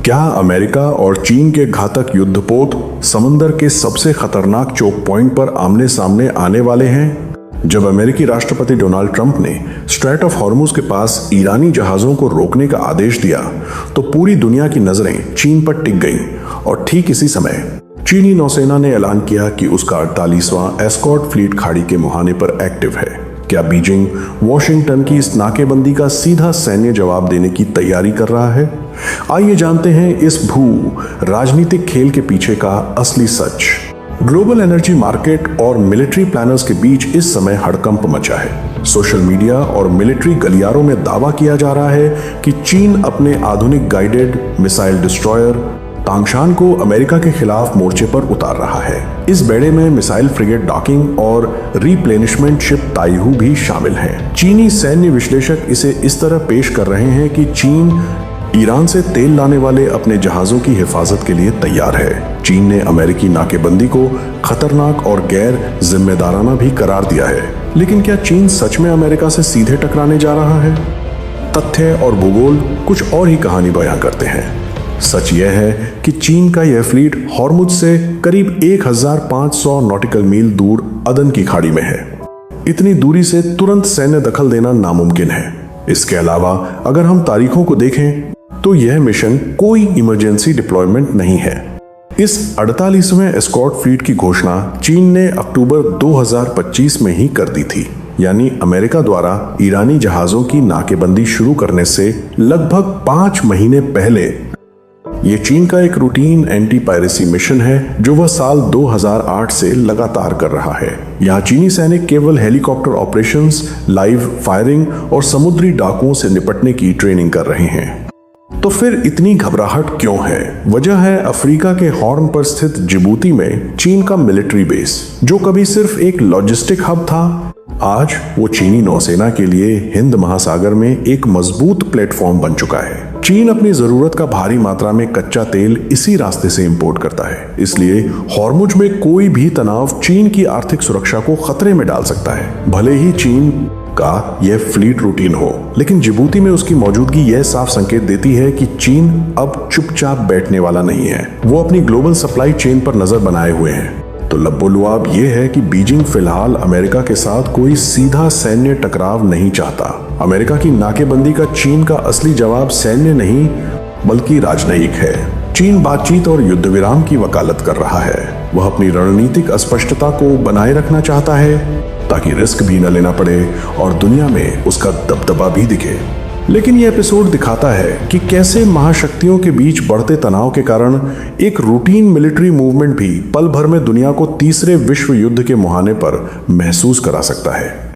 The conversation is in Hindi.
क्या अमेरिका और चीन के घातक युद्धपोत समंदर के सबसे खतरनाक चोक पॉइंट पर आमने सामने आने वाले हैं? जब अमेरिकी राष्ट्रपति डोनाल्ड ट्रंप ने स्ट्रेट ऑफ हॉर्मुज के पास ईरानी जहाजों को रोकने का आदेश दिया तो पूरी दुनिया की नजरें चीन पर टिक गईं और ठीक इसी समय चीनी नौसेना ने ऐलान किया कि उसका 48वां एस्कॉर्ट फ्लीट खाड़ी के मुहाने पर एक्टिव है। क्या बीजिंग वॉशिंगटन की इस नाकेबंदी का सीधा सैन्य जवाब देने की तैयारी कर रहा है? आइए जानते हैं इस भू राजनीतिक खेल के पीछे का असली सच। ग्लोबल एनर्जी मार्केट और मिलिट्री प्लानर्स के बीच इस समय हड़कंप मचा है। सोशल मीडिया और मिलिट्री गलियारों में दावा किया जा रहा है कि चीन अपने आधुनिक गाइडेड मिसाइल डिस्ट्रॉयर तांगशान को अमेरिका के खिलाफ मोर्चे पर उतार रहा है। इस बेड़े में मिसाइल फ्रिगेट डॉकिंग और रिप्लेनिशमेंट शिप ताइहू भी शामिल हैं। चीनी सैन्य विश्लेषक इसे इस तरह पेश कर रहे हैं कि चीन ईरान से तेल लाने वाले अपने जहाजों की हिफाजत के लिए तैयार है। चीन ने अमेरिकी नाकेबंदी को खतरनाक और गैर जिम्मेदाराना भी करार दिया है। लेकिन क्या चीन सच में अमेरिका से सीधे टकराने जा रहा है? तथ्य और भूगोल कुछ और ही कहानी बयां करते हैं। सच यह है कि चीन का यह फ्लीट हॉर्मुज से करीब 1500 नॉटिकल मील दूर अदन की खाड़ी में है। इतनी दूरी से तुरंत सैन्य दखल देना नामुमकिन है। इसके अलावा अगर हम तारीखों को देखें तो यह मिशन कोई इमरजेंसी डिप्लॉयमेंट नहीं है। इस 48वें एस्कॉर्ट फ्लीट की घोषणा चीन ने अक्टूबर 2025 में ही कर दी थी, यानी अमेरिका द्वारा ईरानी जहाजों की नाकेबंदी शुरू करने से लगभग 5 महीने पहले। ये चीन का एक रूटीन एंटी पायरेसी मिशन है जो वह साल 2008 से लगातार कर रहा है। यहाँ चीनी सैनिक केवल हेलीकॉप्टर ऑपरेशंस, लाइव फायरिंग और समुद्री डाकुओं से निपटने की ट्रेनिंग कर रहे हैं। तो फिर इतनी घबराहट क्यों है? वजह है अफ्रीका के हॉर्न पर स्थित जिबूती में चीन का मिलिट्री बेस, जो कभी सिर्फ एक लॉजिस्टिक हब था, आज वो चीनी नौसेना के लिए हिंद महासागर में एक मजबूत प्लेटफॉर्म बन चुका है। चीन अपनी जरूरत का भारी मात्रा में कच्चा तेल इसी रास्ते से इंपोर्ट करता है। इसलिए हॉर्मुज में कोई भी तनाव चीन की आर्थिक सुरक्षा को खतरे में डाल सकता है। भले ही चीन का यह फ्लीट रूटीन हो, लेकिन जिबूती में उसकी मौजूदगी यह साफ संकेत देती है कि चीन अब चुपचाप बैठने वाला नहीं है। वो अपनी ग्लोबल सप्लाई चेन पर नजर बनाए हुए हैं। तो लब्बो-लुआब यह है कि बीजिंग फिलहाल अमेरिका के साथ कोई सीधा सैन्य टकराव नहीं चाहता। अमेरिका की नाकेबंदी का चीन का असली जवाब सैन्य नहीं बल्कि राजनयिक है। चीन बातचीत और युद्ध विराम की वकालत कर रहा है। वह अपनी रणनीतिक अस्पष्टता को बनाए रखना चाहता है ताकि रिस्क भी न लेना पड़े और दुनिया में उसका दबदबा भी दिखे। लेकिन यह एपिसोड दिखाता है कि कैसे महाशक्तियों के बीच बढ़ते तनाव के कारण एक रूटीन मिलिट्री मूवमेंट भी पल भर में दुनिया को तीसरे विश्व युद्ध के मुहाने पर महसूस करा सकता है।